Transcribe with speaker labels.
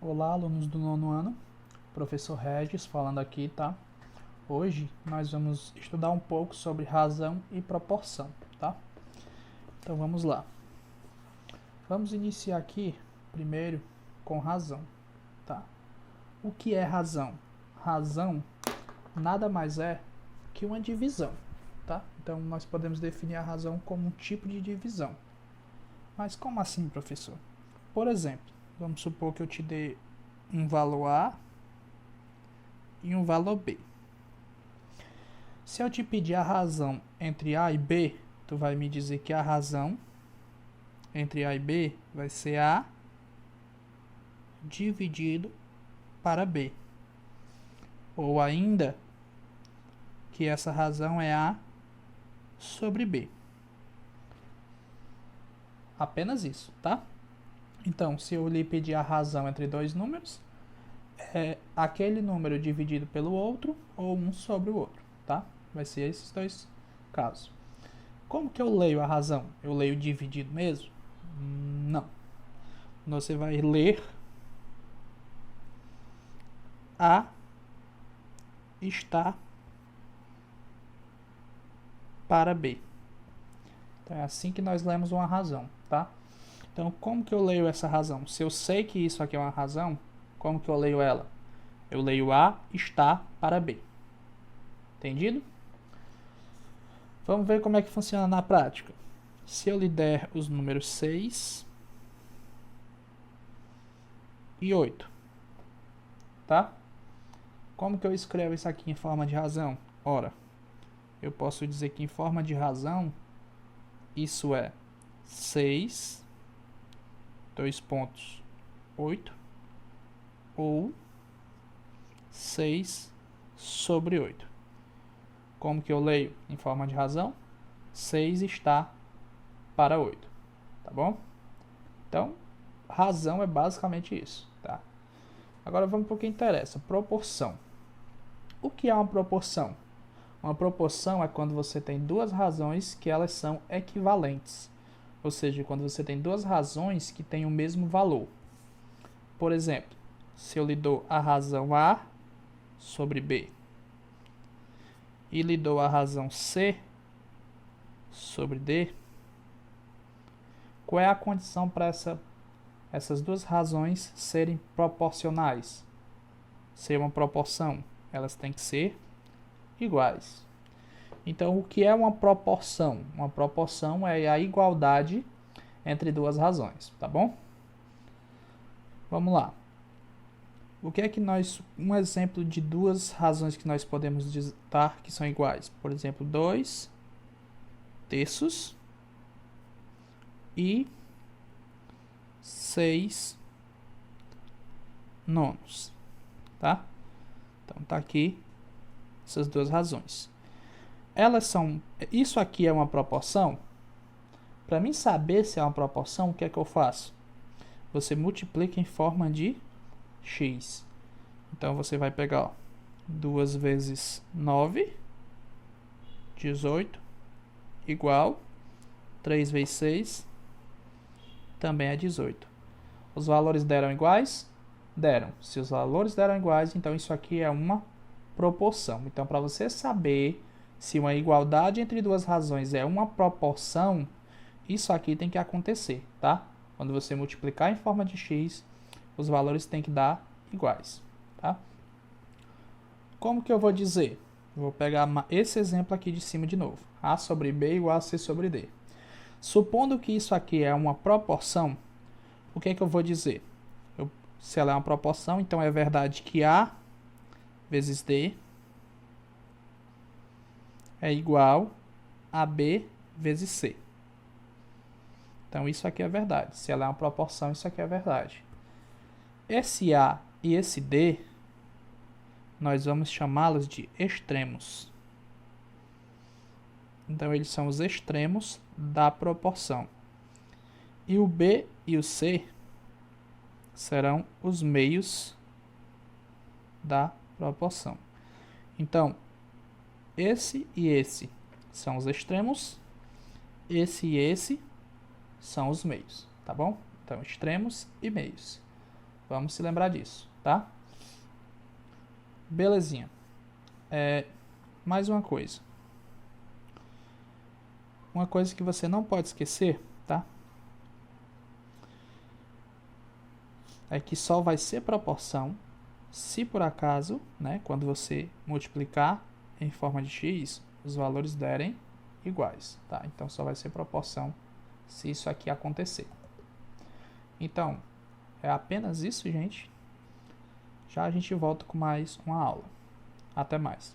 Speaker 1: Olá, alunos do nono ano, professor Regis falando aqui, tá? Hoje nós vamos estudar um pouco sobre razão e proporção, tá? Então vamos lá. Vamos iniciar aqui primeiro com razão, tá? O que é razão? Razão nada mais é que uma divisão, tá? Então nós podemos definir a razão como um tipo de divisão. Mas como assim, professor? Por exemplo, vamos supor que eu te dê um valor A e um valor B. Se eu te pedir a razão entre A e B, tu vai me dizer que a razão entre A e B vai ser A dividido para B. Ou ainda que essa razão é A sobre B. Apenas isso, tá? Então, se eu lhe pedir a razão entre dois números, é aquele número dividido pelo outro ou um sobre o outro, tá? Vai ser esses dois casos. Como que eu leio a razão? Eu leio dividido mesmo? Não. Você vai ler A está para B. Então é assim que nós lemos uma razão, tá? Então como que eu leio essa razão? Se eu sei que isso aqui é uma razão, como que eu leio ela? Eu leio A está para B. Entendido? Vamos ver como é que funciona na prática. Se eu lhe der os números 6 e 8, tá? Como que eu escrevo isso aqui em forma de razão? Ora, eu posso dizer que em forma de razão, isso é 6, 2 pontos, 8, ou 6 sobre 8. Como que eu leio em forma de razão? 6 está para 8, tá bom? Então, razão é basicamente isso, tá? Agora vamos para o que interessa, proporção. O que é uma proporção? Uma proporção é quando você tem duas razões que elas são equivalentes. Ou seja, quando você tem duas razões que têm o mesmo valor. Por exemplo, se eu lhe dou a razão A sobre B e lhe dou a razão C sobre D, qual é a condição para essas duas razões serem proporcionais? Ser uma proporção, elas têm que ser iguais. Então, o que é uma proporção? Uma proporção é a igualdade entre duas razões, tá bom? Vamos lá. O que é que um exemplo de duas razões que nós podemos ditar que são iguais? Por exemplo, 2 terços e 6 nonos, tá? Então, tá aqui essas duas razões. Isso aqui é uma proporção? Para mim saber se é uma proporção, o que é que eu faço? Você multiplica em forma de x. Então você vai pegar, ó, 2 vezes 9, 18, igual 3 vezes 6, também é 18. Os valores deram iguais? Deram. Se os valores deram iguais, então isso aqui é uma proporção. Então, para você saber se uma igualdade entre duas razões é uma proporção, isso aqui tem que acontecer, tá? Quando você multiplicar em forma de x, os valores têm que dar iguais, tá? Como que eu vou dizer? Eu vou pegar esse exemplo aqui de cima de novo. A sobre B igual a C sobre D. Supondo que isso aqui é uma proporção, o que é que eu vou dizer? Se ela é uma proporção, então é verdade que A vezes D é igual a B vezes C. Então isso aqui é verdade. Se ela é uma proporção, isso aqui é verdade. Esse A e esse D, nós vamos chamá-los de extremos. Então eles são os extremos da proporção. E o B e o C serão os meios da proporção. Então, esse e esse são os extremos, esse e esse são os meios, tá bom? Então, extremos e meios. Vamos se lembrar disso, tá? Belezinha. Mais uma coisa. Uma coisa que você não pode esquecer, tá? É que só vai ser proporção se por acaso, né, quando você multiplicar em forma de x, os valores derem iguais, tá? Então só vai ser proporção se isso aqui acontecer. Então, é apenas isso, gente. Já a gente volta com mais uma aula. Até mais.